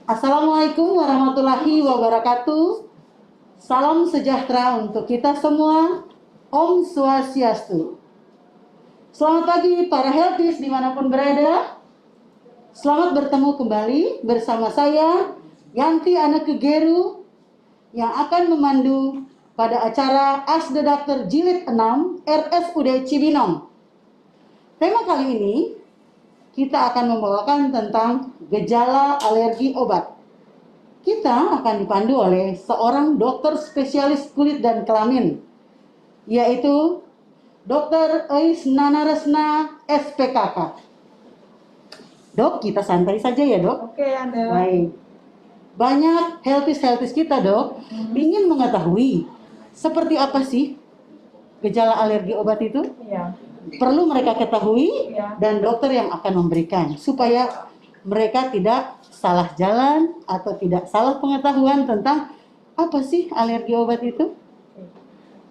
Assalamualaikum warahmatullahi wabarakatuh. Salam sejahtera untuk kita semua. Om Swastiastu. Selamat pagi para healthies dimanapun berada. Selamat bertemu kembali bersama saya, Yanti Aneke Geru, yang akan memandu pada acara Ask the Doctor Jilid 6 RSUD Cibinong. Tema kali ini kita akan membawakan tentang gejala alergi obat. Kita akan dipandu oleh seorang dokter spesialis kulit dan kelamin, yaitu Dr. Eis Nanaresna SPKK. Dok, kita santai saja ya dok. Oke, Anda. Baik. Banyak healthies kita dok, ingin mengetahui seperti apa sih gejala alergi obat itu. Iya. Perlu mereka ketahui Iya. dan dokter yang akan memberikan supaya mereka tidak salah jalan atau tidak salah pengetahuan tentang apa sih alergi obat itu.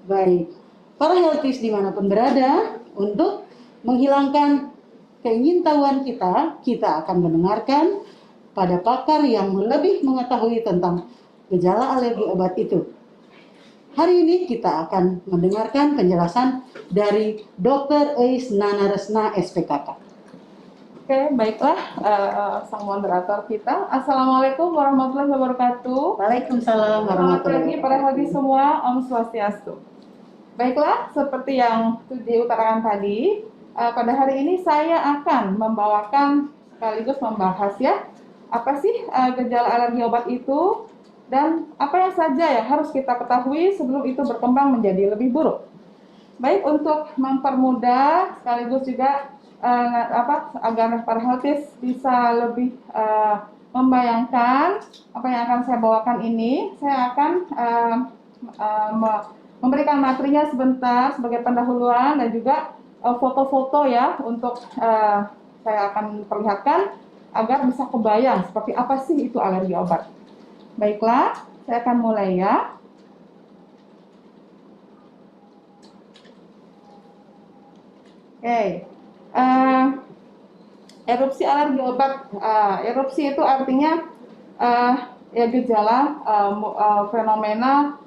Baik, para healthies dimanapun berada, untuk menghilangkan keingintahuan kita akan mendengarkan pada pakar yang lebih mengetahui tentang gejala alergi obat itu. Hari ini kita akan mendengarkan penjelasan dari Dr. Eis Nanaresna SPKK. Oke, baiklah sang moderator kita. Assalamualaikum warahmatullahi wabarakatuh. Waalaikumsalam Selamat warahmatullahi pagi para wabarakatuh. healthy semua, Om Swastiastu. Baiklah, seperti yang diutarakan tadi, pada hari ini saya akan membawakan sekaligus membahas ya, apa sih gejala alergi obat itu, dan apa yang saja ya harus kita ketahui sebelum itu berkembang menjadi lebih buruk. Baik, untuk mempermudah sekaligus juga agar para healthies bisa lebih membayangkan apa yang akan saya bawakan ini, saya akan memberikan materinya sebentar sebagai pendahuluan dan juga foto-foto ya untuk saya akan perlihatkan agar bisa kebayang seperti apa sih itu alergi obat. Baiklah, saya akan mulai ya. Oke, erupsi alergi obat. Erupsi itu artinya ya gejala fenomena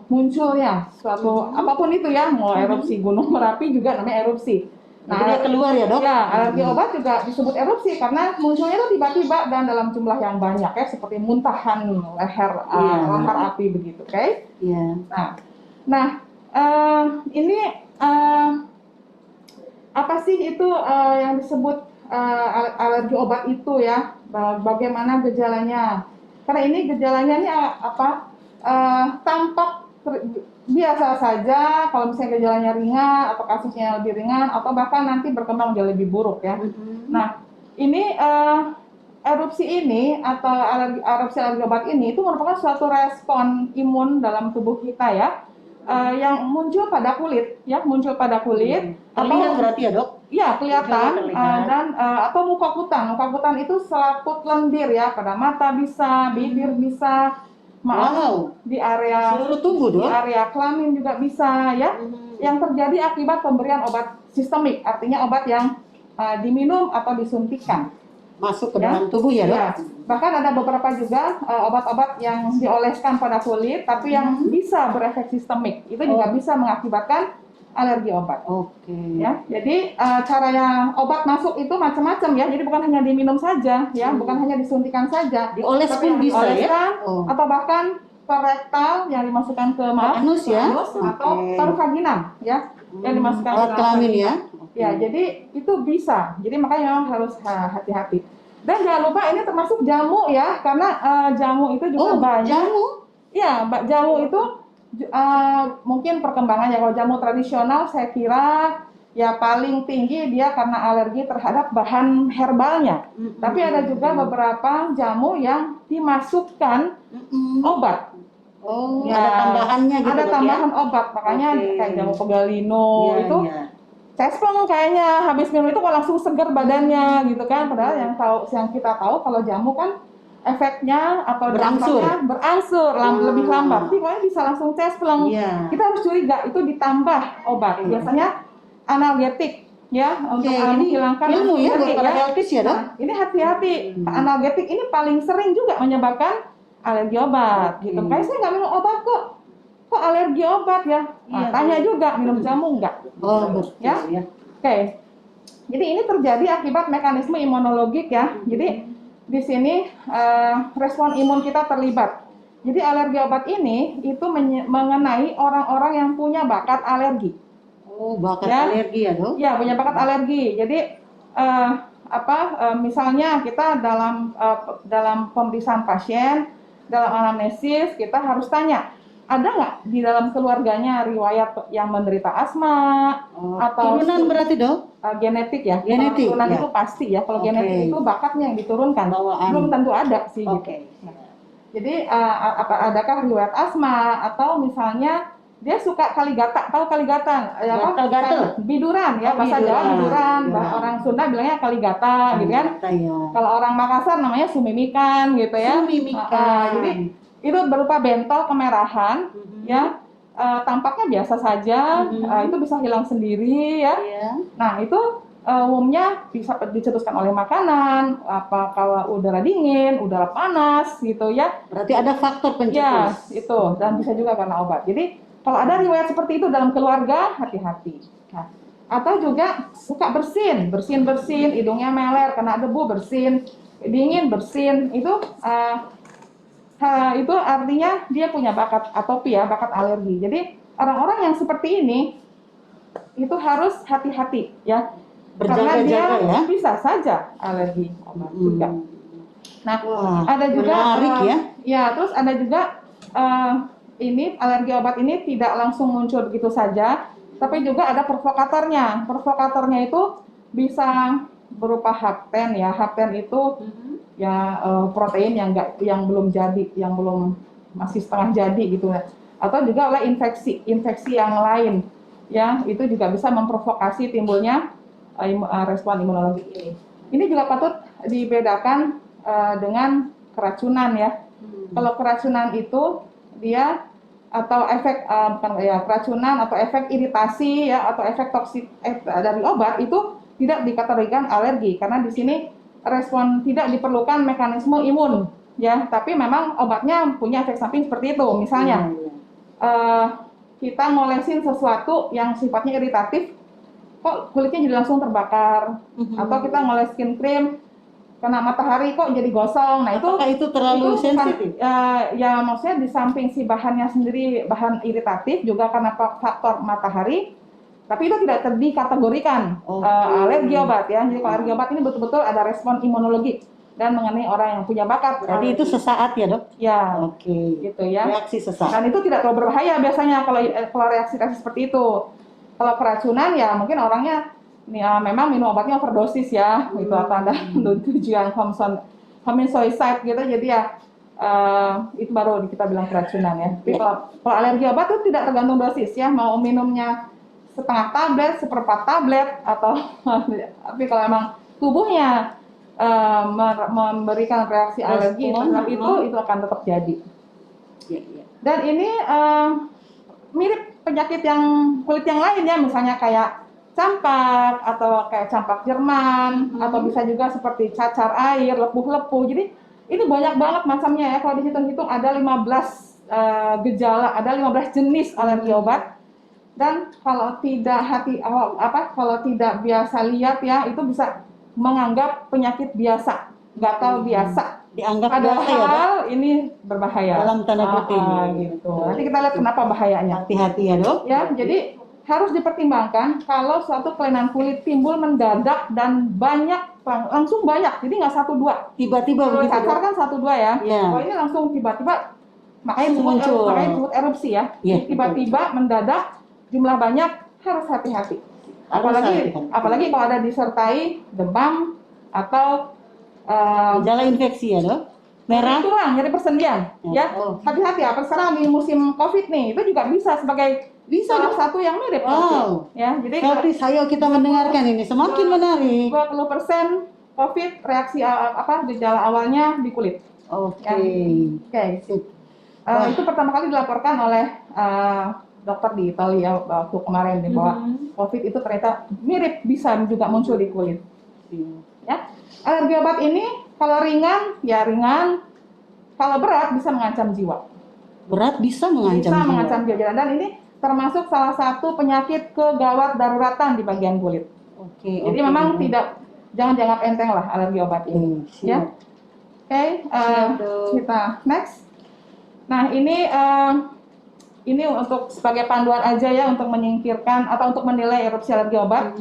munculnya suatu apapun itu ya, mau erupsi Gunung Merapi juga namanya erupsi. Nah, dia keluar ya dok? Ya, alergi obat juga disebut erupsi karena munculnya itu tiba-tiba dan dalam jumlah yang banyak ya, seperti muntahan leher lahar api begitu, oke? Iya. Nah, ini apa sih itu yang disebut alergi obat itu ya? Bagaimana gejalanya? Karena ini gejalanya ini tampak biasa saja kalau misalnya gejalanya ringan atau kasusnya lebih ringan atau bahkan nanti berkembang menjadi lebih buruk ya. Nah, ini erupsi ini atau erupsi alergi obat ini itu merupakan suatu respon imun dalam tubuh kita ya. Yang muncul pada kulit ya, muncul pada kulit. Terlihat berarti ya dok? Iya, kelihatan dan atau muka kutan. Muka kutan itu selaput lendir ya, pada mata bisa, bibir bisa, di area seluruh tubuh dok? Di area kelamin juga bisa ya. Yang terjadi akibat pemberian obat sistemik, artinya obat yang diminum atau disuntikan. Masuk ke dalam tubuh ya dok? Ya. Bahkan ada beberapa juga obat-obat yang dioleskan pada kulit, tapi yang bisa berefek sistemik. Itu juga bisa mengakibatkan alergi obat. Oke. Ya, jadi caranya obat masuk itu macam-macam ya. Jadi bukan hanya diminum saja, ya, bukan hanya disuntikan saja. Dioles tapi pun bisa ya? Atau bahkan per rektal yang dimasukkan ke anus ya? atau per vaginam ya, yang dimasukkan alat ke kelamin ya? Ya, jadi itu bisa. Jadi makanya memang harus hati-hati. Dan jangan lupa ini termasuk jamu ya, karena jamu itu juga banyak. Jamu? Ya, jamu itu mungkin perkembangannya. Kalau jamu tradisional saya kira ya paling tinggi dia karena alergi terhadap bahan herbalnya. Tapi ada juga beberapa jamu yang dimasukkan obat. Oh, ya, ada tambahannya gitu. Ada tambahan obat, makanya kayak jamu pegalino itu. Cesplong kayaknya habis minum itu kok langsung segar badannya gitu kan. Padahal yang kita tahu kalau jamu kan efeknya atau berangsur lebih lambat. Tapi kok bisa langsung cesplong. Kita harus curiga itu ditambah obat. Biasanya analgetik ya untuk Oke, ini menghilangkan ilmu ya buat alergi, para ya. healthies ya, Dok? Nah, ini hati-hati. Analgetik ini paling sering juga menyebabkan alergi obat, gitu. Oke. Makanya saya nggak minum obat kok. Kok alergi obat ya? Nah, Iya, tanya betul. juga minum jamu nggak? Oh, betul Ya. ya. Oke. Jadi ini terjadi akibat mekanisme imunologik ya. Jadi di sini respon imun kita terlibat. Jadi alergi obat ini itu mengenai orang-orang yang punya bakat alergi. Oh, bakat Ya. alergi ya, Dok? Ya, punya bakat alergi. Jadi misalnya kita dalam pemeriksaan pasien, dalam anamnesis kita harus tanya, ada nggak di dalam keluarganya riwayat yang menderita asma Oh, atau turunan berarti, Dok? genetik ya? Genetik, Kalau turunan ya. itu pasti ya. Kalau Oke. genetik itu bakatnya yang diturunkan, Bawaan. belum tentu ada sih. Oke. Gitu. Nah, jadi adakah riwayat asma atau misalnya dia suka kaligata, tahu kaligatan? Gatal-gatal. Biduran ya, Oh, bahasa Jawa biduran. biduran, Biduran. orang Sunda bilangnya kaligata, gitu kan? Kata ya. Kalau orang Makassar namanya sumimikan, gitu ya. Sumimikan. Jadi itu berupa bentol kemerahan, Mhm. ya. Tampaknya biasa saja, itu bisa hilang sendiri, ya. Iya. Nah itu umumnya bisa dicetuskan oleh makanan, apa kalau udara dingin, udara panas, gitu ya. Berarti ada faktor Ya, pencetus. itu dan bisa juga karena obat. Jadi kalau ada riwayat seperti itu dalam keluarga, hati-hati. Nah, atau juga suka bersin, hidungnya meler, kena debu bersin, dingin bersin, itu itu artinya dia punya bakat atopi ya, bakat alergi. Jadi orang-orang yang seperti ini itu harus hati-hati ya, karena dia Berjaga-jaga ya. bisa saja alergi obat juga. Nah, Wah, ada juga menarik ya. ya, terus ada juga ini alergi obat ini tidak langsung muncul begitu saja, tapi juga ada provokatornya. Provokatornya itu bisa berupa hapten ya. Hapten itu ya protein yang belum jadi, yang belum masih setengah jadi gitu ya. Atau juga oleh infeksi yang lain ya, itu juga bisa memprovokasi timbulnya respon imunologi ini. Ini juga patut dibedakan dengan keracunan ya. Kalau keracunan itu dia atau efek bukan ya, keracunan atau efek iritasi ya, atau efek toksik dari obat itu tidak dikategorikan alergi, karena di sini respon tidak diperlukan mekanisme imun ya, tapi memang obatnya punya efek samping seperti itu. Misalnya kita ngolesin sesuatu yang sifatnya iritatif, kok kulitnya jadi langsung terbakar, atau kita ngolesin krim kena matahari kok jadi gosong. Nah, apakah itu terlalu sensitif? Ya maksudnya di samping si bahannya sendiri bahan iritatif juga karena faktor matahari, tapi itu tidak dikategorikan alergi obat ya. Jadi kalau alergi obat ini betul-betul ada respon imunologi dan mengenai orang yang punya bakat. Berarti itu sesaat ya, Dok? Ya. Oke. Gitu ya. Reaksi sesaat. Dan itu tidak terlalu berbahaya biasanya kalau reaksi seperti itu. Kalau keracunan ya mungkin orangnya memang minum obatnya overdosis ya, gitu, atau ada tujuan homicidal gitu, jadi ya itu baru kita bilang keracunan ya. Tapi kalau alergi obat itu tidak tergantung dosis ya, mau minumnya setengah tablet, seperempat tablet, atau tapi kalau emang tubuhnya memberikan reaksi alergi terhadap itu akan tetap jadi. Dan ini mirip penyakit yang kulit yang lain ya, misalnya kayak campak atau kayak campak Jerman, atau bisa juga seperti cacar air, lepuh-lepuh. Jadi ini banyak banget macamnya ya. Kalau dihitung-hitung ada 15 gejala, ada 15 jenis alergi obat. Dan kalau tidak kalau tidak biasa lihat ya, itu bisa menganggap penyakit biasa, gatal biasa. Dianggap padahal ini berbahaya dalam tanda kutip gitu. Nanti kita lihat kenapa bahayanya. Hati-hati ya, Dok. Ya, jadi harus dipertimbangkan kalau suatu kelainan kulit timbul mendadak dan langsung banyak, jadi nggak 1-2. Tiba-tiba Kalau begitu, cacar kan 1-2 ya. Yeah. Kalau ini langsung tiba-tiba, makanya muncul. disebut erupsi ya. Yeah, tiba-tiba mendadak, jumlah banyak, harus hati-hati. Apalagi kalau ada disertai demam atau gejala infeksi ya, Dok? Merah, tulang, nyeri persendian ya. Hati-hati ya, sekarang di musim Covid nih, itu juga bisa sebagai salah satu yang mirip. Ya, jadi ayo kita mendengarkan ini, semakin menarik. 20% Covid reaksi gejala awalnya di kulit. Oke. Itu pertama kali dilaporkan oleh dokter di Italia waktu kemarin nih bahwa COVID itu ternyata mirip bisa juga muncul di kulit. Ya, alergi obat ini kalau ringan ya ringan, kalau berat bisa mengancam jiwa. Berat bisa mengancam Bisa jiwa. mengancam jiwa dan ini termasuk salah satu penyakit kegawat daruratan di bagian kulit. Oke. Jadi memang jangan dianggap enteng lah alergi obat ini. Ya. Oke, kita next. Nah ini untuk sebagai panduan aja ya untuk menyingkirkan atau untuk menilai erupsi alergi obat.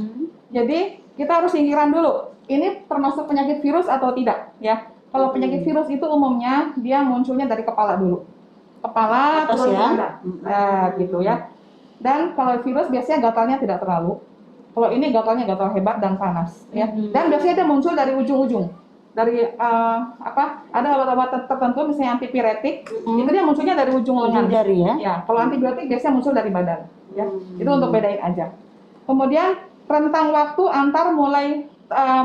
Jadi kita harus singkirkan dulu. Ini termasuk penyakit virus atau tidak ya? Kalau penyakit virus itu umumnya dia munculnya dari kepala dulu. Kepala atas turun ke ya. dada. Gitu ya. Dan kalau virus biasanya gatalnya tidak terlalu. Kalau ini gatalnya gatal hebat dan panas ya. Dan biasanya dia muncul dari ujung-ujung. Dari ada obat-obat tertentu misalnya antipiretik, itu dia munculnya dari ujung lengan. Jari ya. Ya, kalau antibiotik biasanya muncul dari badan ya. Itu untuk bedain aja. Kemudian rentang waktu antar mulai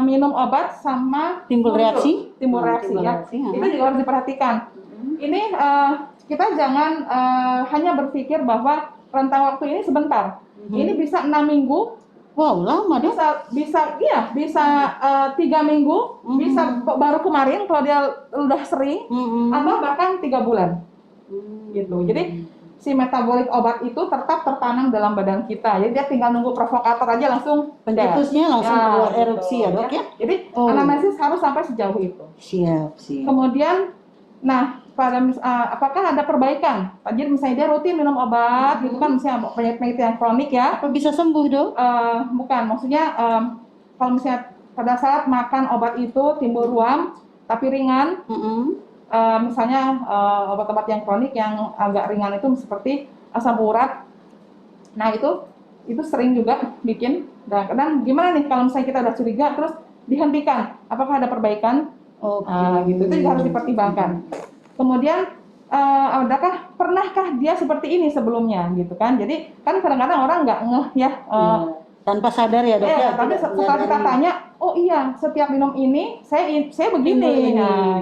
minum obat sama Timbul reaksi ya. Itu juga harus diperhatikan. Ini kita jangan hanya berpikir bahwa rentang waktu ini sebentar. Ini bisa 6 minggu. Wow, lama dong. Bisa 3 minggu, bisa baru kemarin kalau dia udah sering, atau bahkan 3 bulan. Gitu. Jadi si metabolik obat itu tetap tertanam dalam badan kita. Jadi dia tinggal nunggu provokator aja langsung pencetusnya langsung keluar erupsi ya dok ya. Jadi anamnesis harus sampai sejauh itu. Siap. Kemudian, apakah ada perbaikan? Jadi misalnya dia rutin minum obat, gitu kan, misalnya penyakit yang kronik ya. Apa bisa sembuh dok? Bukan, maksudnya kalau misalnya pada saat makan obat itu timbul ruam, tapi ringan. Misalnya obat-obat yang kronik yang agak ringan itu seperti asam urat. Nah itu sering juga bikin. Dan gimana nih kalau misalnya kita udah curiga terus dihentikan? Apakah ada perbaikan? Gitu itu juga harus dipertimbangkan. Kemudian pernahkah dia seperti ini sebelumnya gitu kan? Jadi kan kadang-kadang orang nggak ngeh ya. Tanpa sadar ya dok ya. Tapi setelah kita tanya, oh iya setiap minum ini saya begini,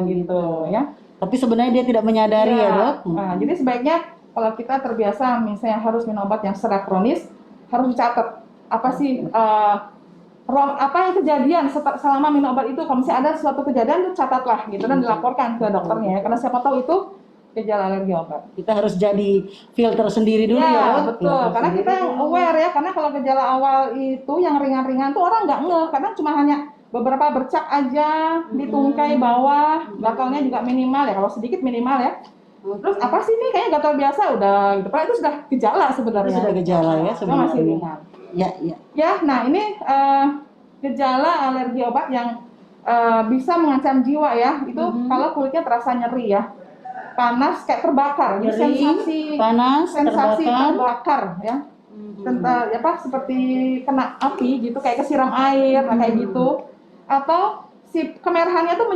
gitu ya. Tapi sebenarnya dia tidak menyadari ya dok. Jadi sebaiknya kalau kita terbiasa misalnya harus minum obat yang secara kronis, harus dicatat apa sih apa yang kejadian selama minum obat itu. Kalau misalnya ada suatu kejadian, itu catatlah gitu dan dilaporkan ke dokternya ya, karena siapa tahu itu gejala alergi obat. Kita harus jadi filter sendiri dulu ya dok. Betul, karena kita yang aware ya, karena kalau gejala awal itu yang ringan-ringan tuh orang nggak ngeh, kadang cuma hanya beberapa bercak aja di tungkai bawah, gatalnya juga minimal ya, kalau sedikit minimal ya. Terus apa sih ini kayaknya gatal biasa udah gitu, padahal itu sudah gejala sebenarnya. Itu sudah gejala ya sebenarnya. Masih ringan. Ya. Nah ini gejala alergi obat yang bisa mengancam jiwa ya. Itu kalau kulitnya terasa nyeri ya, panas kayak terbakar, nyeri, sensasi terbakar ya. Seperti kena api gitu, kayak kesiram air, kayak gitu. Atau si kemerahannya tuh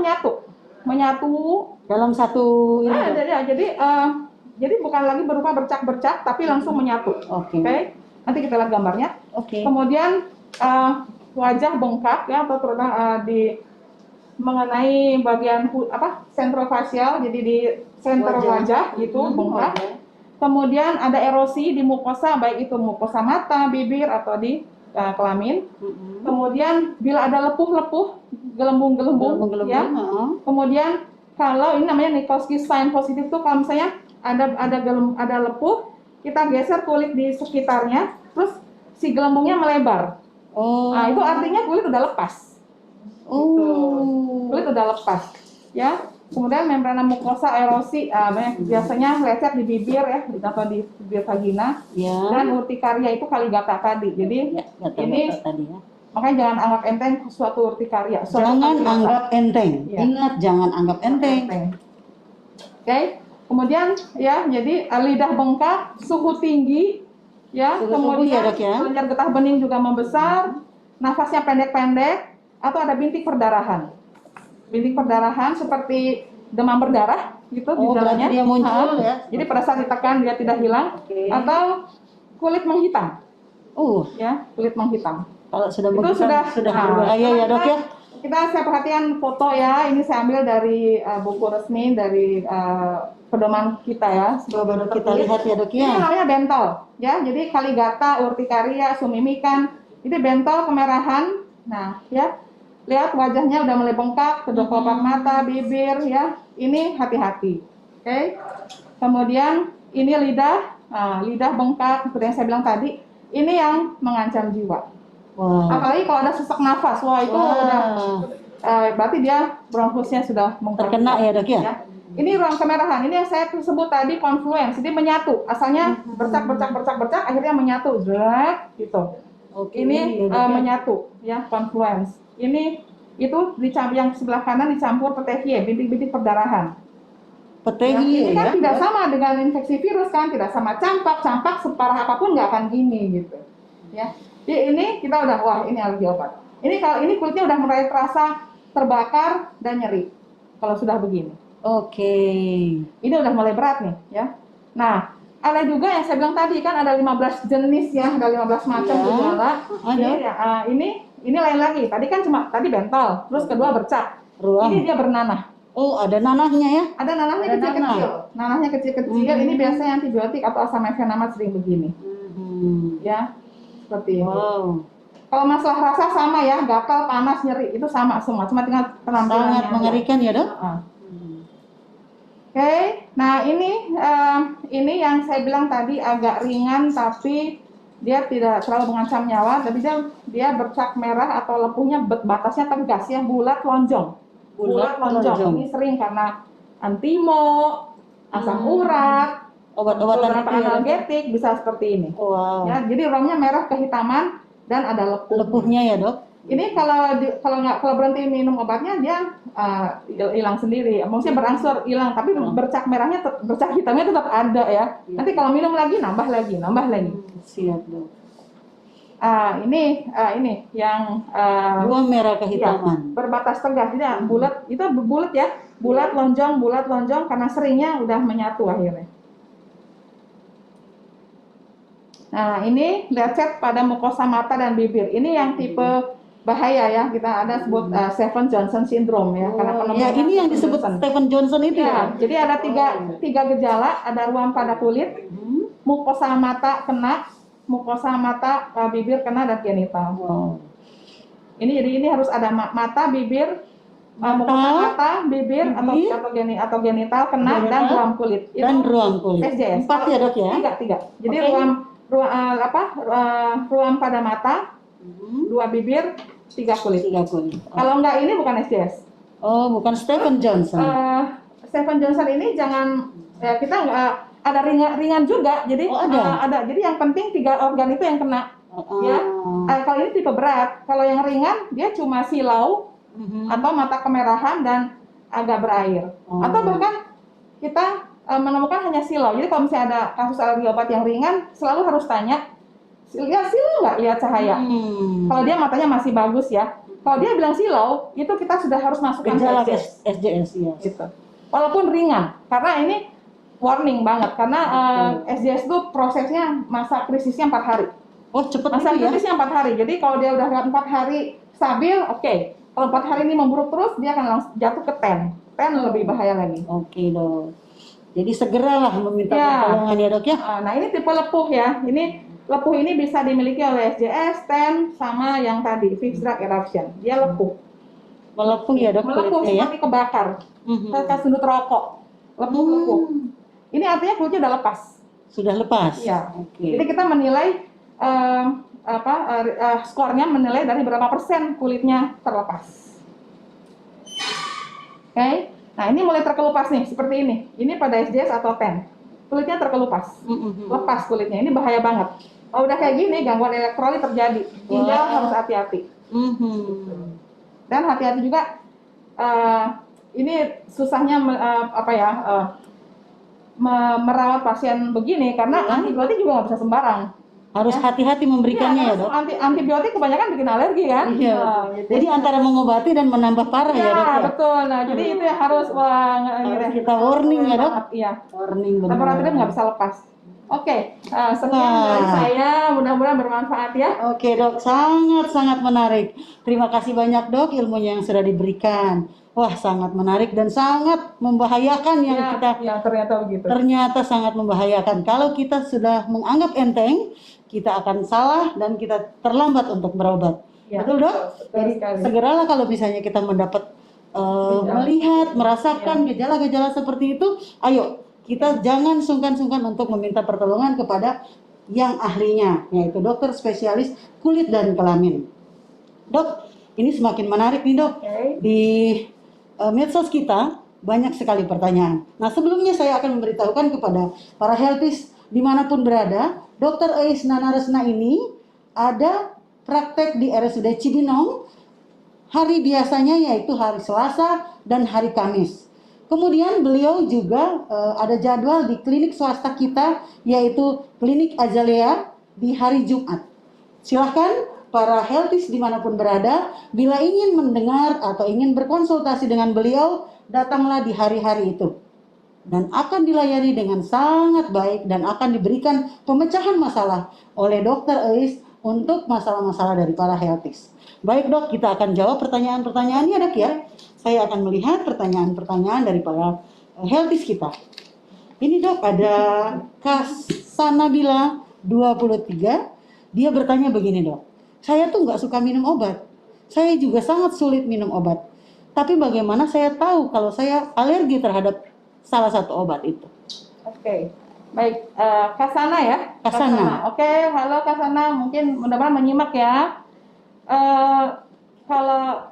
menyatu dalam satu ini. Jadi bukan lagi berupa bercak-bercak, tapi langsung menyatu. Oke. Nanti kita lihat gambarnya. Kemudian wajah bengkak ya, atau terutama mengenai bagian sentrofasial, jadi di center wajah gitu bengkak. Kemudian ada erosi di mukosa, baik itu mukosa mata, bibir atau di kelamin. Kemudian bila ada lepuh-lepuh, gelembung-gelembung ya. Kemudian kalau ini namanya Nikolsky sign positif tuh, kalau misalnya ada lepuh, kita geser kulit di sekitarnya, terus si gelembungnya melebar. Nah, itu artinya kulit udah lepas. Kulit udah lepas, ya. Kemudian membrana mukosa erosi, biasanya lecet di bibir ya, atau di bibir vagina. Dan urtikaria itu kaligata tadi. Jadi ini makanya jangan anggap enteng suatu urtikaria. Jangan anggap enteng. Ingat, jangan anggap enteng. Oke. Kemudian ya, jadi lidah bengkak, suhu tinggi, ya. Kemudian kelenjar getah bening juga membesar, nafasnya pendek-pendek, atau ada bintik perdarahan. Bintik perdarahan seperti demam berdarah gitu di dalamnya. Dia muncul ya. Jadi pada saat ditekan dia tidak hilang. Atau kulit menghitam. Ya, kulit menghitam. Kalau sudah membesar sudah berbahaya ya dok ya. saya perhatikan foto ya. Ini saya ambil dari buku resmi dari pedoman kita ya. Coba dok kita lihat ya dok Ini ya. namanya bentol ya. Jadi Kaligata, urtikaria, sumimikan. Ini bentol kemerahan. Nah ya, lihat wajahnya udah mulai bengkak, kedua kelopak mata, bibir ya. Ini hati-hati. Oke. Kemudian ini lidah, lidah bengkak seperti yang saya bilang tadi. Ini yang mengancam jiwa. Wow. Apalagi kalau ada sesak nafas, wah itu udah berarti dia bronkusnya sudah Terkena ya dok ya. Ini ruang kemerahan. Ini yang saya sebut tadi confluence. Jadi menyatu. Asalnya bercak, akhirnya menyatu. Zrak, gitu. Oke. Ini ya, dok, ya. menyatu, ya confluence. Ini itu yang sebelah kanan dicampur petekie, bintik-bintik perdarahan. Petehi Ini kan ya. tidak sama dengan infeksi virus kan, tidak sama campak separah apapun nggak akan gini gitu. Ya. Jadi ini kita udah wah ini alergi obat. Ini kalau ini kulitnya udah mulai terasa terbakar dan nyeri. Kalau sudah begini. Oke. Ini udah mulai berat nih ya. Nah, ada juga yang saya bilang tadi kan ada 15 jenis ya, ada 15 macam Ya, gejala. ada. Ini lain lagi. Tadi kan tadi bentol, terus kedua bercak. Ruang. Ini dia bernanah. Oh, ada nanahnya ya? Ada nanahnya kecil-kecil. Nanahnya kecil-kecil. Ini biasanya antibiotik atau asam mefenamat sering begini. Ya, seperti ini. Wow. Kalau masalah rasa sama ya, gatal, panas, nyeri itu sama semua. Cuma tinggal penampilannya. Sangat mengerikan ya dok. Oke, nah ini yang saya bilang tadi agak ringan tapi dia tidak terlalu mengancam nyawa, tapi dia bercak merah atau lepuhnya batasnya tegas ya, bulat lonjong. Bulat lonjong. Ini sering karena antimo, asam urat, obat-obatan beberapa analgetik bisa seperti ini. Wow. Ya, jadi ruangnya merah kehitaman dan ada lepuhnya ya dok. Ini kalau berhenti minum obatnya dia hilang sendiri. Maksudnya berangsur hilang, tapi bercak merahnya, bercak hitamnya tetap ada ya. Nanti kalau minum lagi nambah lagi. Siap dok. Ini yang ruang merah kehitaman. Ya, berbatas tegas, jadi bulat itu bulat ya, bulat lonjong karena seringnya udah menyatu akhirnya. Nah ini lecet pada mukosa mata dan bibir. Ini yang tipe bahaya ya, kita ada sebut Stephen Johnson syndrome ya, karena ya ini yang disebut Stephen Johnson itu ya. Jadi ada tiga gejala, ada ruam pada kulit, mukosa mata kena, mukosa mata, bibir kena, dan genital. Wow. Ini harus ada mata, bibir, mukosa mata, bibir atau genital kena dan ruam kulit. Dan ruam kulit. SJS. 4 ya dok ya? Tiga. Jadi ruam pada mata, 2 bibir, 3 kulit. Kalau enggak ini bukan SJS. Oh, bukan Stephen Johnson. Stephen Johnson ini jangan ya, kita nggak ada ringan juga. Jadi ada. Jadi yang penting 3 organ itu yang kena. Ya. Kalau ini tipe berat. Kalau yang ringan dia cuma silau atau mata kemerahan dan agak berair. Atau bahkan kita menemukan hanya silau. Jadi kalau misalnya ada kasus alergi obat yang ringan, selalu harus tanya, lihat silau nggak lihat cahaya? Kalau dia matanya masih bagus ya. Kalau dia bilang silau, itu kita sudah harus masukkan gejala SJS ya. Gitu. Walaupun ringan, karena ini warning banget, karena SJS itu prosesnya masa krisisnya 4 hari. Oh cepat masa itu ya? krisisnya 4 hari. Jadi kalau dia udah 4 hari stabil, oke. Kalau 4 hari ini memburuk terus, dia akan langsung jatuh ke 10 lebih bahaya lagi. Oke dok. Jadi segeralah meminta pertolongan ya dok ya. Nah ini tipe lepuh ya. Ini lepuh ini bisa dimiliki oleh SJS, TEN, sama yang tadi fixed drug eruption. Dia lepuh. Melepuh ya dok. Melepuh seperti kebakar. Kayak sundut rokok. Lepuh. Ini artinya kulitnya udah lepas. Sudah lepas. Iya. Jadi kita menilai skornya menilai dari berapa persen kulitnya terlepas. Oke. Nah ini mulai terkelupas nih, seperti ini. Ini pada SJS atau TEN. Kulitnya terkelupas, lepas kulitnya. Ini bahaya banget. Kalau udah kayak gini, gangguan elektrolit terjadi. Ginjal harus hati-hati. Dan hati-hati juga, ini susahnya merawat pasien begini, karena antibiotik juga nggak bisa sembarang. Harus hati-hati memberikannya ya dok. Antibiotik kebanyakan bikin alergi kan. Iya. Gitu. Jadi antara mengobati dan menambah parah ya dok. Ya betul. Nah jadi itu yang harus kita warning ya dok. Iya. Warning benar. Laboratorium nggak bisa lepas. Oke, sekian dari Wah. saya, mudah-mudahan bermanfaat ya. Oke dok, sangat-sangat menarik. Terima kasih banyak dok ilmunya yang sudah diberikan. Wah sangat menarik dan sangat membahayakan yang kita Ya, ternyata begitu. ternyata sangat membahayakan. Kalau kita sudah menganggap enteng, kita akan salah dan kita terlambat untuk berobat. Ya, Betul dok? betul Jadi sekali. segeralah kalau misalnya kita mendapat melihat, merasakan gejala-gejala seperti itu, ayo kita jangan sungkan-sungkan untuk meminta pertolongan kepada yang ahlinya, yaitu dokter spesialis kulit dan kelamin. Dok, ini semakin menarik nih dok. Oke. Di medsos kita banyak sekali pertanyaan. Nah sebelumnya saya akan memberitahukan kepada para healthies dimanapun berada, Dokter Eis Nanaresna ini ada praktek di RSUD Cibinong. Hari biasanya yaitu hari Selasa dan hari Kamis. Kemudian beliau juga ada jadwal di klinik swasta kita yaitu Klinik Azalea di hari Jumat. Silahkan para healthies dimanapun berada, bila ingin mendengar atau ingin berkonsultasi dengan beliau, datanglah di hari-hari itu. Dan akan dilayani dengan sangat baik dan akan diberikan pemecahan masalah oleh Dokter Eis untuk masalah-masalah dari para healthies. Baik dok, kita akan jawab pertanyaan-pertanyaannya dok ya. Saya akan melihat pertanyaan-pertanyaan dari para healthies kita. Ini dok ada Kasanabila 23. Dia bertanya begini dok. Saya tuh nggak suka minum obat. Saya juga sangat sulit minum obat. Tapi bagaimana saya tahu kalau saya alergi terhadap salah satu obat itu? Oke. Baik, Kasana ya? Kasana. Oke, halo Kasana, mungkin mudah-mudahan menyimak ya. Kalau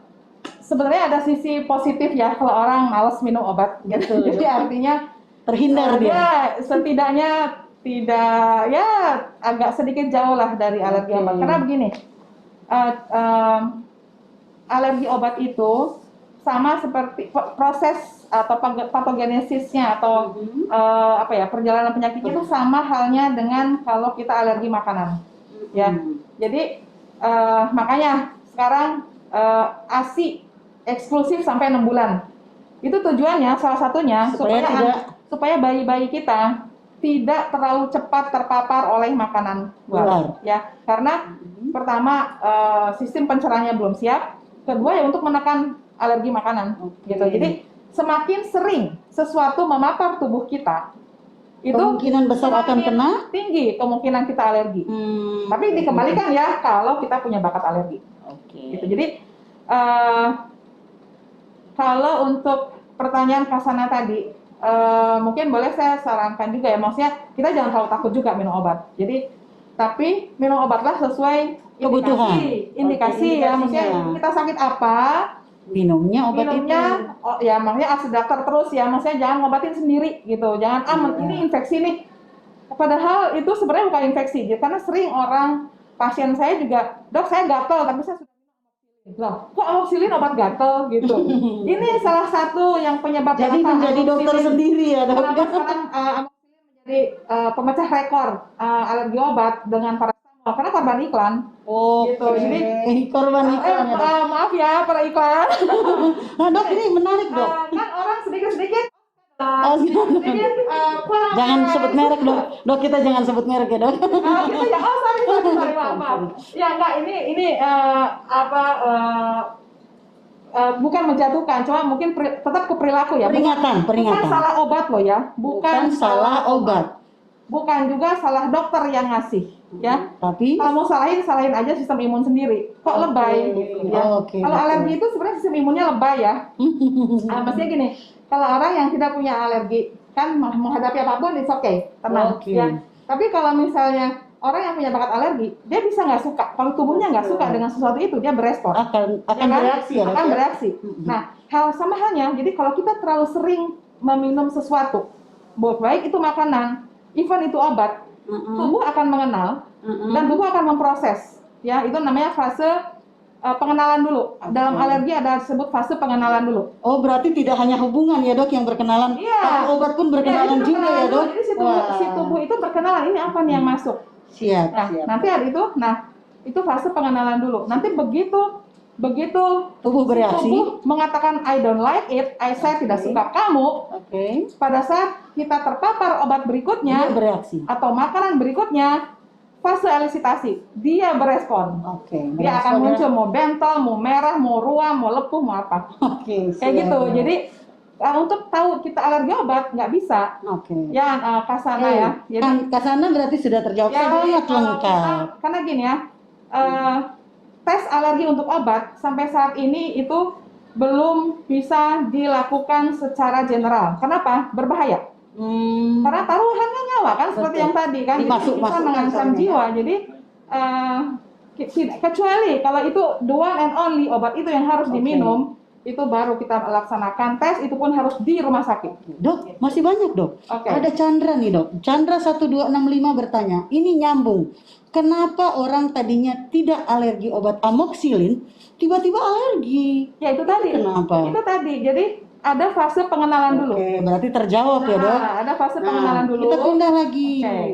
sebenarnya ada sisi positif ya kalau orang malas minum obat gitu. Jadi artinya Terhindar dia. ya setidaknya tidak ya agak sedikit jauh lah dari alergi obat. Karena begini, alergi obat itu sama seperti proses atau patogenesisnya atau perjalanan penyakitnya itu sama halnya dengan kalau kita alergi makanan. Ya, jadi makanya sekarang ASI eksklusif sampai 6 bulan. Itu tujuannya salah satunya supaya bayi-bayi kita tidak terlalu cepat terpapar oleh makanan luar. Ya, karena pertama sistem pencernaan belum siap, kedua ya untuk menekan alergi makanan. Gitu. Jadi semakin sering sesuatu memapar tubuh kita, itu kemungkinan besar akan kena, tinggi kemungkinan kita alergi. Tapi dikembalikan ya kalau kita punya bakat alergi. Gitu. Jadi kalau untuk pertanyaan Kasana tadi, mungkin boleh saya sarankan juga ya, maksudnya kita jangan terlalu takut juga minum obat. Jadi tapi minum obatlah sesuai kebutuhan, indikasi ya, maksudnya kita sakit apa, minumnya obat itu. Ya maksudnya harus daftar terus ya, maksudnya jangan ngobatin sendiri gitu, jangan ini infeksi nih. Padahal itu sebenarnya bukan infeksi, karena sering orang pasien saya juga, dok saya gatal tapi saya sudah loh, kok amoxicillin obat gatal gitu. Ini salah satu yang penyebab jadi menjadi dokter sendiri ya dok. Kenapa sekarang amoxicillin menjadi pemecah rekor alergi obat dengan paracetamol karena korban iklan. Gitu. Jadi korban iklan ya. Maaf ya para iklan. Nah dok ini menarik dok. Kan orang sedikit-sedikit jangan sebut merek dok. Dok kita jangan sebut merek ya dok. Sorry maaf. Ya enggak ini bukan menjatuhkan, cuma mungkin tetap ke perilaku ya. Peringatan. Bukan salah obat loh ya. Bukan salah obat. Bukan juga salah dokter yang ngasih ya. Tapi kalau mau salahin aja sistem imun sendiri. Kok lebay gitu ya. Kalau alergi itu sebenarnya sistem imunnya lebay ya. Maksudnya gini, kalau orang yang tidak punya alergi kan menghadapi apapun it's okay, tenang ya. Tapi kalau misalnya orang yang punya bakat alergi, dia bisa nggak suka. Kalau tubuhnya nggak suka dengan sesuatu itu, dia berespon. Akan bereaksi ya. Akan bereaksi. Nah, sama halnya. Jadi kalau kita terlalu sering meminum sesuatu, baik itu makanan, even itu obat, tubuh akan mengenal dan tubuh akan memproses. Ya, itu namanya fase pengenalan dulu. Dalam alergi ada disebut fase pengenalan dulu. Oh, berarti tidak hanya hubungan ya dok yang berkenalan, tapi obat pun berkenalan juga ya dok. Jadi si tubuh itu berkenalan, ini apa nih yang masuk. Siap. Nanti ada itu, itu fase pengenalan dulu. Nanti begitu begitu Tubuh bereaksi. tubuh mengatakan I don't like it, saya tidak suka kamu, Oke. pada saat kita terpapar obat Dia berikutnya bereaksi. atau makanan berikutnya, fase elisitasi, dia berespon. Oke. Dia akan muncul mau bentol, mau merah, mau ruam, mau lepuh, mau apa. Oke. Kayak siap. gitu. Jadi untuk tahu kita alergi obat nggak bisa. Oke. Ya, Kasana ya. Jadi Kasana berarti sudah terjawab ya, jadi sangat kalau lengkap. kita, karena gini ya, tes alergi untuk obat sampai saat ini itu belum bisa dilakukan secara general. Kenapa? Berbahaya. Karena taruhannya nyawa kan, seperti Betul. yang tadi kan, Masuk bisa mengancam soalnya. jiwa. Jadi kecuali kalau itu the one and only obat itu yang harus diminum, itu baru kita laksanakan tes, itu pun harus di rumah sakit. Dok, masih banyak dok. Oke. Ada Chandra nih dok. Chandra 1265 bertanya, ini nyambung. Kenapa orang tadinya tidak alergi obat amoxicillin, tiba-tiba alergi? Ya itu tadi. Kenapa? Itu tadi. Jadi ada fase pengenalan dulu. Oke, berarti terjawab ya dok. Ada fase pengenalan dulu. Kita pindah lagi. Oke.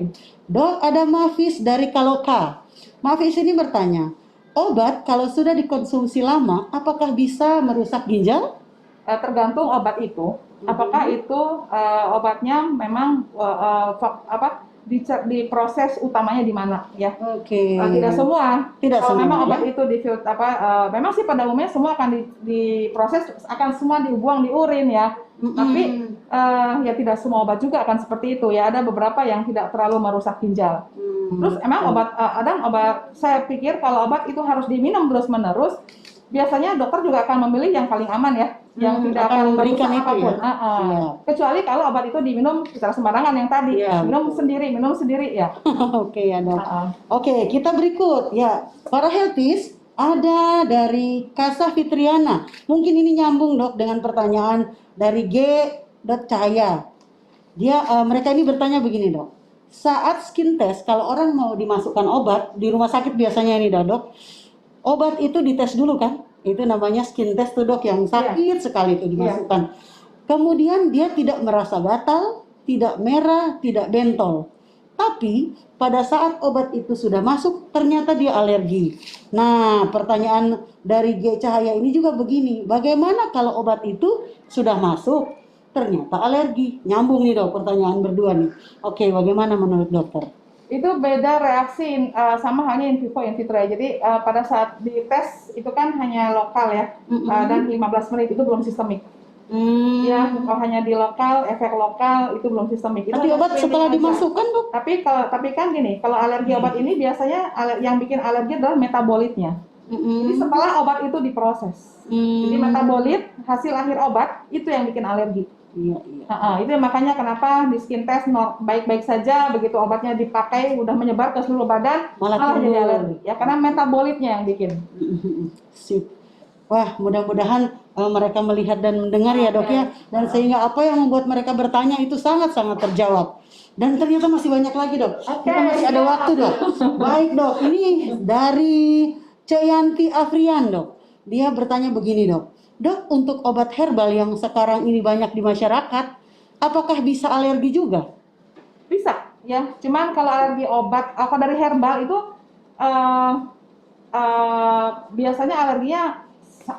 Dok, ada Mafis dari Kaloka. Mafis ini bertanya, obat kalau sudah dikonsumsi lama, apakah bisa merusak ginjal? Tergantung obat itu. Apakah itu obatnya memang di proses utamanya di mana ya? Oke. Tidak semua. Tidak Kalau semua, memang ya? obat itu memang sih pada umumnya semua akan diproses, akan semua dibuang di urin ya. Tapi ya tidak semua obat juga akan seperti itu ya. Ada beberapa yang tidak terlalu merusak ginjal. Terus emang obat saya pikir kalau obat itu harus diminum terus-menerus, biasanya dokter juga akan memilih yang paling aman ya, yang tidak akan memberikan merusak itu apapun. ya. Kecuali kalau obat itu diminum secara sembarangan yang tadi, Iya, minum sendiri ya. Oke ya dok. Oke, kita berikut ya. Para healthies, ada dari Kasa Fitriana. Mungkin ini nyambung dok dengan pertanyaan dari G. Cahaya. Mereka ini bertanya begini dok. Saat skin test, kalau orang mau dimasukkan obat di rumah sakit biasanya ini dok, obat itu dites dulu kan? Itu namanya skin test tuh dok, yang sakit sekali itu dimasukkan. Kemudian dia tidak merasa gatal, tidak merah, tidak bentol. Tapi pada saat obat itu sudah masuk, ternyata dia alergi. Nah, pertanyaan dari G. Cahaya ini juga begini, bagaimana kalau obat itu sudah masuk, ternyata alergi? Nyambung nih dok, pertanyaan berdua nih. Oke, bagaimana menurut dokter? Itu beda reaksi sama halnya in vivo in vitro ya. Jadi pada saat dites itu kan hanya lokal ya, dan 15 menit itu belum sistemik. Ya, kalau hanya di lokal, efek lokal itu belum sistemik. Tapi obat setelah dimasukkan dok? Tapi kan gini, kalau alergi obat ini biasanya yang bikin alergi adalah metabolitnya. Jadi setelah obat itu diproses, jadi metabolit hasil akhir obat itu yang bikin alergi. Iya. Itu makanya kenapa di skin test baik-baik saja, begitu obatnya dipakai udah menyebar ke seluruh badan malah jadi alergi. Ya karena metabolitnya yang bikin. Sip. Wah, mudah-mudahan mereka melihat dan mendengar ya dok ya, dan sehingga apa yang membuat mereka bertanya itu sangat-sangat terjawab. Dan ternyata masih banyak lagi dok. Kita masih ada waktu dok. Baik dok, ini dari Cayanti Afrian dok. Dia bertanya begini dok. Dok, untuk obat herbal yang sekarang ini banyak di masyarakat, apakah bisa alergi juga? Bisa ya. Cuman kalau alergi obat, kalau dari herbal itu biasanya alerginya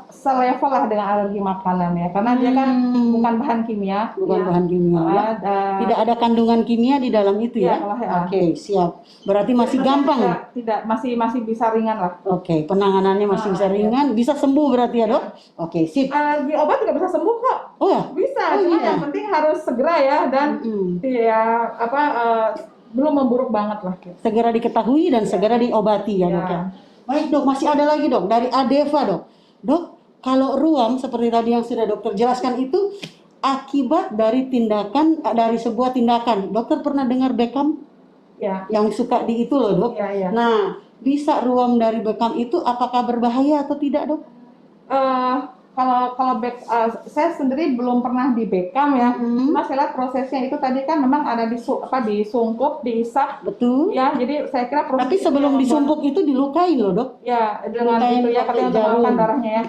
selevel lah dengan alergi makanan ya, karena dia kan bukan bahan kimia. Bahan kimia. Tidak ada kandungan kimia di dalam itu ya. Oke, siap. Berarti masih gampang. Tidak, masih bisa ringan lah. Oke, penanganannya masih bisa ringan, bisa sembuh berarti ya dok. Oke, sip. Alergi obat juga bisa sembuh kok. Oh ya? Bisa, cuma yang penting harus segera ya, dan belum memburuk banget lah. Segera diketahui dan segera diobati ya dok ya. Baik dok, masih ada lagi dok dari Adeva dok. Dok, kalau ruam seperti tadi yang sudah dokter jelaskan itu akibat dari sebuah tindakan. Dokter pernah dengar Beckham? Ya. Yang suka di itu loh dok. Ya. Nah, bisa ruam dari Beckham itu apakah berbahaya atau tidak dok? Kalau saya sendiri belum pernah di Beckham ya. Mas lihat prosesnya itu tadi kan memang ada disungkup, diisap. Betul. Ya, jadi saya kira proses. Tapi sebelum disumpuk itu dilukain loh dok. Ya, dengan itu ya katanya untuk mengamankan darahnya ya.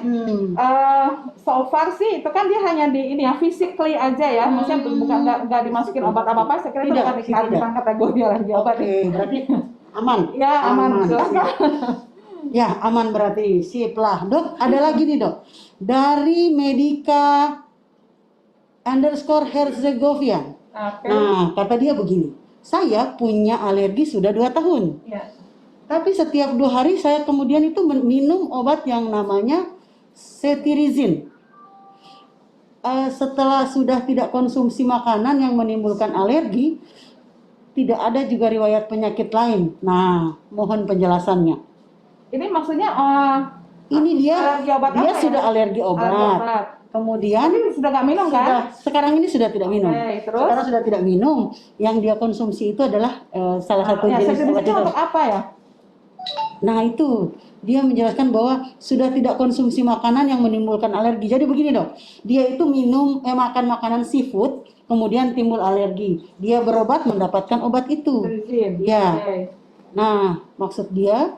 So far sih itu kan dia hanya physically aja ya. Maksudnya bukan nggak dimasukin obat apa-apa. Saya kira itu bukan kategori alergi obat. Oke, berarti aman. Ya, aman. Ya, aman berarti. Sip lah. Dok, ada lagi nih dok. Dari Medica underscore Herzegovia. Oke. Nah, kata dia begini. Saya punya alergi sudah 2 tahun. Ya. Tapi setiap 2 hari saya kemudian itu minum obat yang namanya cetirizine. Setelah sudah tidak konsumsi makanan yang menimbulkan alergi, tidak ada juga riwayat penyakit lain. Nah, mohon penjelasannya. Ini maksudnya Ini dia alergi obat dia apa sudah ya? alergi Alergi obat. obat. Kemudian Tapi sudah nggak minum kan? sekarang ini sudah tidak minum. Oke, terus? Sekarang sudah tidak minum. Yang dia konsumsi itu adalah salah satu Ya, jenis obat itu itu. untuk apa ya? Nah itu dia menjelaskan bahwa sudah tidak konsumsi makanan yang menimbulkan alergi. Jadi begini dok, dia itu makan makanan seafood, kemudian timbul alergi. Dia berobat mendapatkan obat itu. Cetirizine. Ya. Oke. Nah maksud dia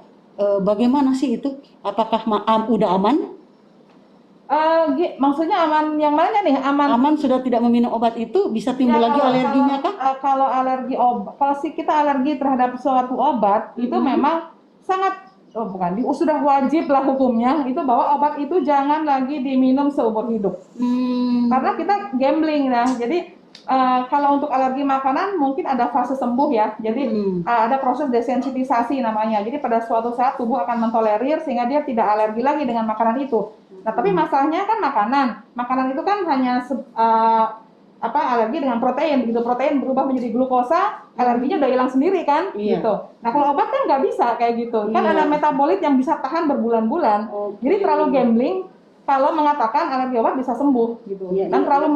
bagaimana sih itu? Apakah udah aman? Maksudnya aman yang mana nih? Aman sudah tidak meminum obat itu bisa timbul Ya, lagi alerginya kah? Kalau alergi obat, kalau kita alergi terhadap suatu obat, itu memang sangat sudah wajib lah hukumnya itu bahwa obat itu jangan lagi diminum seumur hidup. Karena kita gambling ya. Jadi kalau untuk alergi makanan mungkin ada fase sembuh ya. Jadi ada proses desensitisasi namanya. Jadi pada suatu saat tubuh akan mentolerir sehingga dia tidak alergi lagi dengan makanan itu. Nah, tapi masalahnya kan makanan. Makanan itu kan hanya alergi dengan protein. Begitu protein berubah menjadi glukosa, alerginya udah hilang sendiri kan, gitu. Nah, kalau obat kan nggak bisa kayak gitu. Kan ada metabolit yang bisa tahan berbulan-bulan. Jadi terlalu gambling kalau mengatakan alergi obat bisa sembuh gitu. Dan terlalu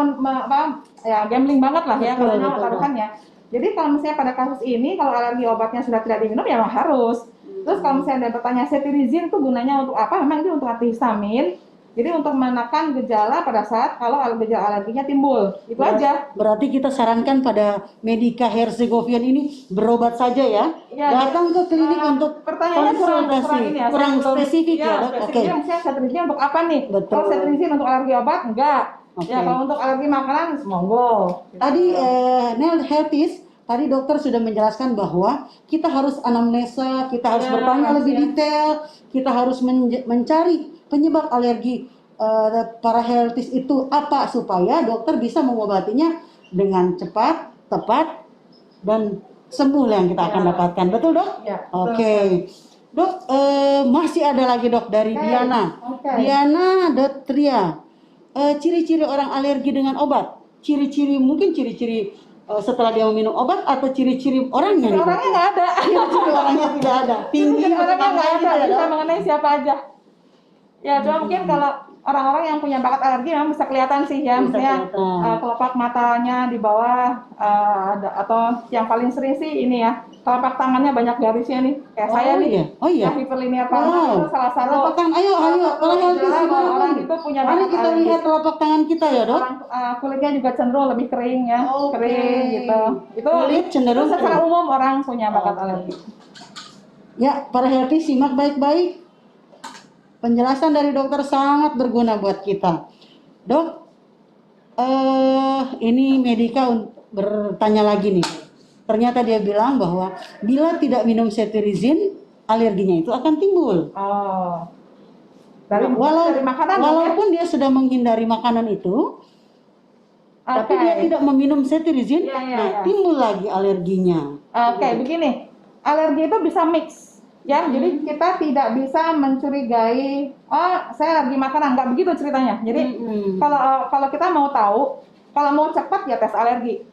gambling banget lah ya kalau taruhannya. Jadi kalau misalnya pada kasus ini kalau alergi obatnya sudah tidak diminum ya memang harus. Terus kalau misalnya ada bertanya cetirizine itu gunanya untuk apa? Memang itu untuk antihistamin. Jadi untuk menekan gejala pada saat kalau gejala alerginya timbul. Itu aja. Berarti kita sarankan pada Medica Herzegovia ini berobat saja ya. Datang ke klinik untuk pertanyaannya kurang spesifik ya. Oke. Misalnya cetirizine untuk apa nih? Betul. Kalau cetirizine untuk alergi obat enggak. Ya kalau untuk alergi makanan monggo. Tadi Nel Hertis, tadi dokter sudah menjelaskan bahwa kita harus anamnesa, kita harus bertanya lebih detail, kita harus mencari penyebab alergi parahertis itu apa supaya dokter bisa mengobatinya dengan cepat, tepat, dan sembuh yang kita akan dapatkan. Betul dok? Ya. Oke. Dok, masih ada lagi dok dari Diana. Diana Dotria. Ciri-ciri orang alergi dengan obat. Ciri-ciri setelah dia meminum obat atau ciri-ciri orangnya? Orangnya nggak ada. Ciri-ciri orangnya tidak ada. Tinggi orangnya nggak ada. Bisa mengenai siapa aja. Ya, cuma mungkin kalau orang-orang yang punya bakat alergi memang bisa kelihatan sih ya, misalnya kelopak matanya di bawah ada, atau yang paling sering sih ini ya, telapak tangannya banyak garisnya nih, kayak saya nih. Ya, hiperlinear palmar itu salah satu. Telapak tangan, ayo, orang itu punya bakat alergi. Mari kita lihat telapak tangan kita ya dok. Kulitnya juga cenderung lebih kering ya, kering gitu. Itu kulit cenderung secara umum orang punya bakat alergi. Ya, para healthy simak baik-baik. Penjelasan dari dokter sangat berguna buat kita. Dok, ini Medica bertanya lagi nih. Ternyata dia bilang bahwa bila tidak minum cetirizine, alerginya itu akan timbul. Dari makanan. Walaupun dia sudah menghindari makanan itu, tapi dia tidak meminum cetirizine, timbul lagi alerginya. Begini, alergi itu bisa mix. Ya, jadi kita tidak bisa mencurigai, saya alergi makanan, nggak begitu ceritanya. Jadi kalau kita mau tahu, kalau mau cepat ya tes alergi.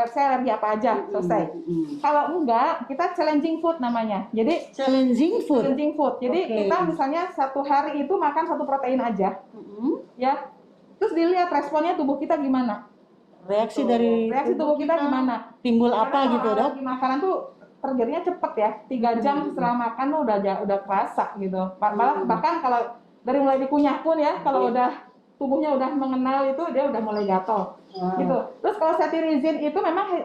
Saya alergi apa aja, selesai. Kalau enggak, kita challenging food namanya. Jadi challenging food. Jadi kita misalnya satu hari itu makan satu protein aja, ya. Terus dilihat responnya tubuh kita gimana. Reaksi tubuh kita gimana. Timbul apa gitu dok? Makanan tuh terjadinya cepet ya, 3 jam setelah makan tuh udah kerasa gitu. Bahkan kalau dari mulai dikunyah pun ya, kalau udah tubuhnya udah mengenal itu dia udah mulai gatal gitu. Terus kalau cetirizine itu memang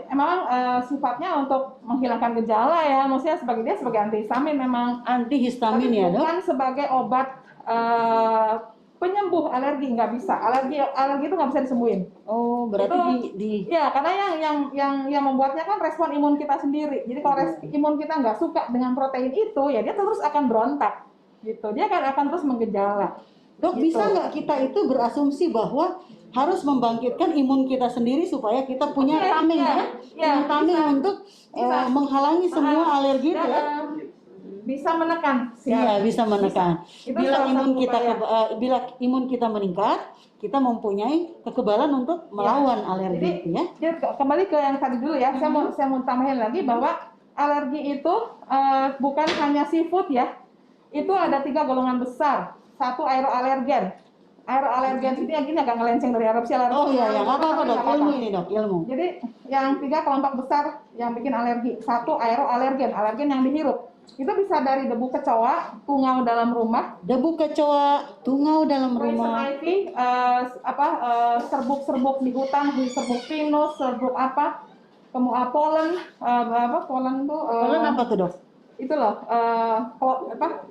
sifatnya untuk menghilangkan gejala ya, maksudnya sebagai antihistamin memang. Antihistamin ya dok? Bukan sebagai obat penyembuh alergi, nggak bisa. Alergi itu nggak bisa disembuhin. Oh, berarti Ya, karena yang membuatnya kan respon imun kita sendiri. Jadi kalau imun kita nggak suka dengan protein itu, ya dia terus akan berontak, gitu. Dia akan terus menggejala. Dok, Gitu. bisa nggak kita itu berasumsi bahwa harus membangkitkan imun kita sendiri supaya kita punya tameng punya tameng bisa. untuk Bisa. menghalangi semua alergi itu ya? Bisa menekan. Iya, bisa menekan. Bisa. Itu Bila salah imun satu kita upaya. bila imun kita meningkat, kita mempunyai kekebalan untuk melawan alergi itu ya. Jadi kembali ke yang tadi dulu ya, saya mau tambahin lagi bahwa alergi itu bukan hanya seafood ya. Itu ada 3 golongan besar. Satu aeroalergen. Aeroalergen itu yang gini agak ngelenceng dari Arab sih. Oh iya, yang apa dok? Ilmu ini dok, ilmu. Jadi yang 3 kelompok besar yang bikin alergi. Satu aeroalergen, alergen yang dihirup. Itu bisa dari debu kecoa, tungau dalam rumah, Debu kecoa, tungau dalam poison rumah. ivy, serbuk-serbuk di hutan, serbuk pinus, serbuk apa, kemudian polen tuh, Pollen apa tuh dok? itu loh,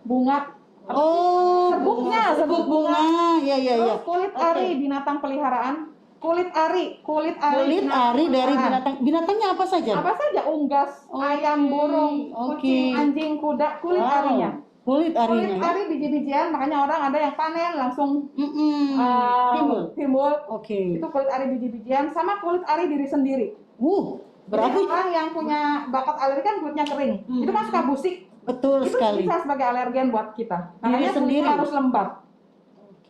bunga. Oh, Serbuk bunga. Ya. Terus kulit ari binatang peliharaan, kulit ari dari binatangnya apa saja? apa saja, unggas, ayam, burung, kucing, anjing, kuda, kulit arinya. Kulit arinya. Kulit ari biji-bijian, makanya orang ada yang panen langsung timbul. Oke. Itu kulit ari biji-bijian, sama kulit ari diri sendiri. Berarti orang yang punya bakat alergi kan kulitnya kering, itu kan suka busik. Betul itu sekali. bisa sebagai alergen buat kita. Makanya kulit harus lembab.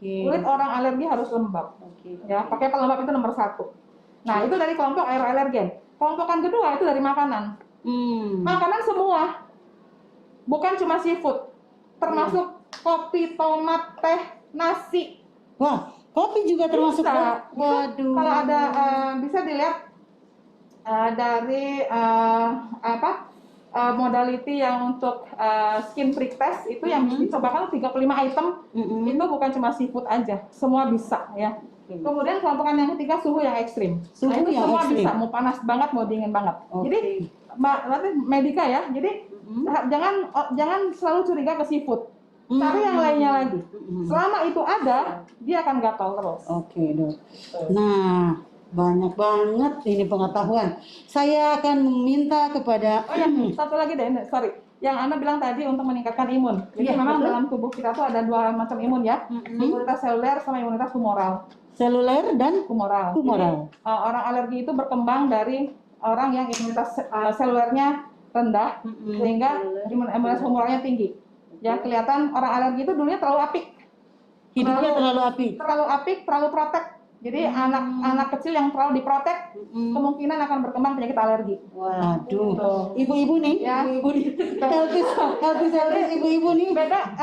Kulit orang alergi harus lembab. Ya, pakai pelembab itu nomor 1. Nah, itu dari kelompok aeroalergen. Kelompokan kedua itu dari makanan. Makanan semua, bukan cuma seafood, termasuk kopi, tomat, teh, nasi. Wah, kopi juga termasuk. Waduh. Kalau ada bisa dilihat dari modality yang untuk skin prick test itu yang dicobakan 35 item. Itu bukan cuma seafood aja, semua bisa ya. Kemudian kelompokan yang ketiga suhu yang ekstrim. Suhu itu yang semua ekstrim. bisa, mau panas banget mau dingin banget. Jadi berarti medika ya. Jadi jangan selalu curiga ke seafood. Cari yang lainnya lagi. Selama itu ada, dia akan gatal terus. Oke, dok. Nah, banyak banget ini pengetahuan. Saya akan meminta kepada. Oh ya, satu lagi deh, sorry. Yang Anda bilang tadi untuk meningkatkan imun. Jadi memang dalam tubuh kita tuh ada 2 macam imun ya. Imunitas seluler sama imunitas humoral. Seluler dan humoral. Jadi, orang alergi itu berkembang dari orang yang imunitas selulernya rendah sehingga imunitas humoralnya tinggi. Ya, kelihatan orang alergi itu dulunya terlalu apik. Hidupnya terlalu apik. Terlalu apik, terlalu protek. Jadi anak kecil yang terlalu diprotek kemungkinan akan berkembang penyakit alergi. Waduh, ibu-ibu nih, ya. Healthy ibu-ibu nih. Beda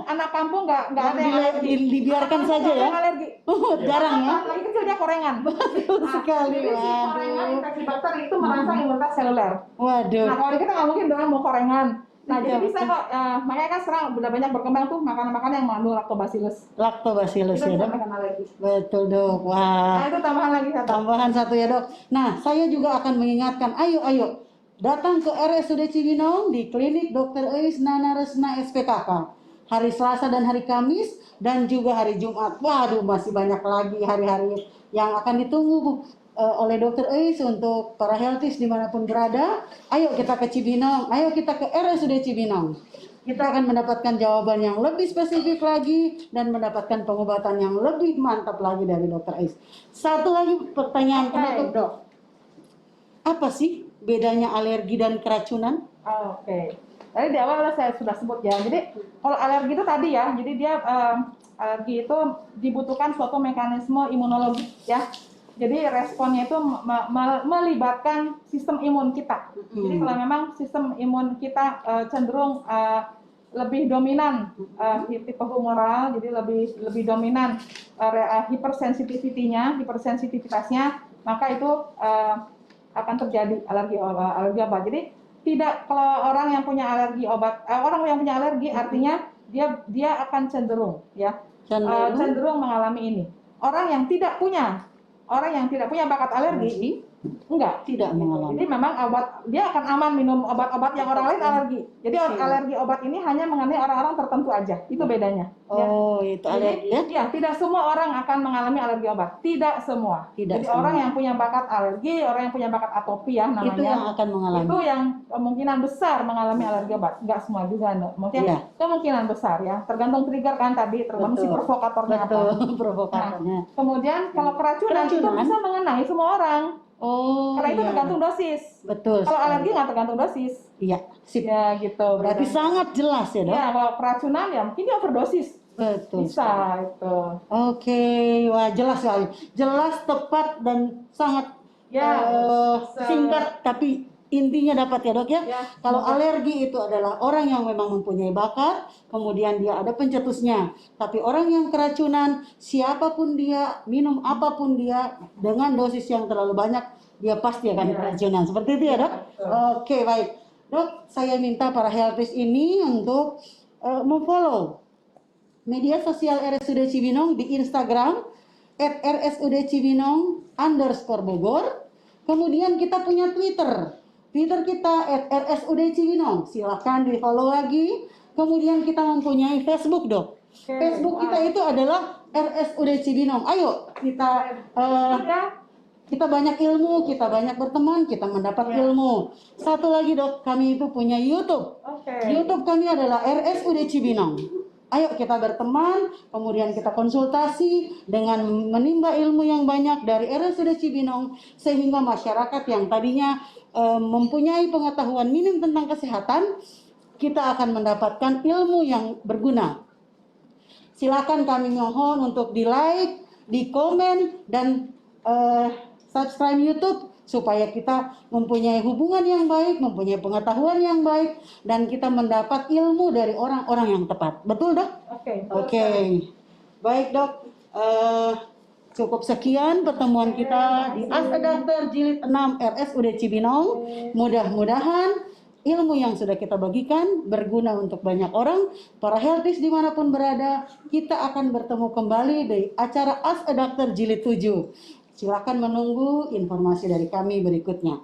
anak kampung nggak ada yang alergi. Dibiarkan saja ya. Alergi. Jarang ya. Lagi kecil dia korengan. Betul sekali. Korengan infeksi bakteri itu merangsang imunitas seluler. Waduh. Nah, kalau kita nggak mungkin dong mau korengan. Nah, jadi bisa kok, makanya kan sekarang udah banyak berkembang tuh makanan-makanan yang mengandung lactobacillus. Lactobacillus ya dok? Betul dok, wah. Nah, itu tambahan lagi satu. Tambahan satu ya dok. Nah, saya juga akan mengingatkan, ayo, datang ke RSUD Cibinong di Klinik Dr. Eis Nana Resna SPKK. Hari Selasa dan hari Kamis, dan juga hari Jumat. Waduh, masih banyak lagi hari-hari yang akan ditunggu oleh Dr. Eis untuk para healthies dimanapun berada. Ayo kita ke Cibinong, ayo kita ke RSUD Cibinong. Kita akan mendapatkan jawaban yang lebih spesifik lagi dan mendapatkan pengobatan yang lebih mantap lagi dari Dr. Eis. Satu lagi pertanyaan penutup dok. Apa sih bedanya alergi dan keracunan? Oke. Tadi di awal saya sudah sebut ya. Jadi kalau alergi itu tadi ya, jadi dia alergi itu dibutuhkan suatu mekanisme imunologi ya. Jadi responnya itu melibatkan sistem imun kita. Jadi kalau memang sistem imun kita cenderung lebih dominan tipe humoral, jadi lebih dominan hipersensitivitasnya, maka itu akan terjadi alergi obat. Jadi tidak, kalau orang yang punya alergi obat, orang yang punya alergi artinya dia akan cenderung mengalami ini. Orang yang tidak punya bakat alergi Enggak. Tidak mengalami. Jadi memang dia akan aman minum obat-obat yang orang lain alergi. Jadi alergi obat ini hanya mengenai orang-orang tertentu aja. Itu bedanya. Oh, itu alergi ya? Ya, tidak semua orang akan mengalami alergi obat. Tidak semua. Tidak Jadi semua. orang yang punya bakat alergi, orang yang punya bakat atopi ya namanya. Itu yang akan mengalami. Itu yang kemungkinan besar mengalami alergi obat. Enggak semua juga, mungkin Iya. kemungkinan besar ya. Tergantung trigger kan tadi, tergantung si provokatornya apa. Betul, provokatornya. Nah, kemudian kalau keracunan itu bisa mengenai semua orang. Oh, Karena itu iya. tergantung dosis. Betul. Kalau alergi nggak tergantung dosis. Iya, sip. Ya gitu. Berarti sangat jelas ya, Dok? Ya, kalau keracunan ya mungkin dia overdosis. Betul. Bisa itu. Oke, wah jelas sekali. Jelas, tepat, dan sangat singkat, tapi intinya dapat ya, Dok ya? Ya. Kalau alergi itu adalah orang yang memang mempunyai bakat, kemudian dia ada pencetusnya. Tapi orang yang keracunan, siapapun dia, minum apapun dia, dengan dosis yang terlalu banyak, dia pasti akan keracunan. Seperti itu ya, Dok? Oke, baik. Dok, saya minta para healthies ini untuk memfollow media sosial RSUD Cibinong di Instagram @rsudcibinong_Bogor. Kemudian kita punya Twitter kita @rsudcibinong. Silahkan di follow lagi. Kemudian kita mempunyai Facebook, Dok. Facebook kita itu adalah RSUD Cibinong. Ayo kita banyak ilmu, kita banyak berteman, kita mendapat ilmu. Satu lagi, Dok, kami itu punya YouTube. YouTube kami adalah RSUD Cibinong. Ayo kita berteman, kemudian kita konsultasi dengan menimba ilmu yang banyak dari RSUD Cibinong, sehingga masyarakat yang tadinya mempunyai pengetahuan minim tentang kesehatan, kita akan mendapatkan ilmu yang berguna. Silakan kami mohon untuk di like, di komen, dan subscribe YouTube supaya kita mempunyai hubungan yang baik, mempunyai pengetahuan yang baik, dan kita mendapat ilmu dari orang-orang yang tepat. Betul, Dok? Oke. Baik, Dok. Cukup sekian pertemuan kita di Ask a Doctor Jilid 6 RSUD Cibinong. Mudah-mudahan ilmu yang sudah kita bagikan berguna untuk banyak orang. Para healthies dimanapun berada, kita akan bertemu kembali di acara Ask a Doctor Jilid 7. Silakan menunggu informasi dari kami berikutnya.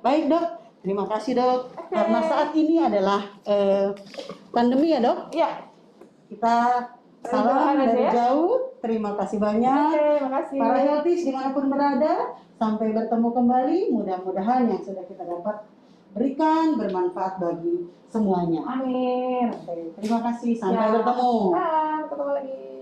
Baik, Dok. Terima kasih, Dok. Karena saat ini adalah pandemi ya, Dok? Iya. Kita salam dari jauh. Terima kasih banyak. Terima kasih. Para healthies dimanapun berada, sampai bertemu kembali. Mudah-mudahan yang sudah kita dapat berikan bermanfaat bagi semuanya. Amin. Terima kasih. Sampai bertemu. Ketemu lagi.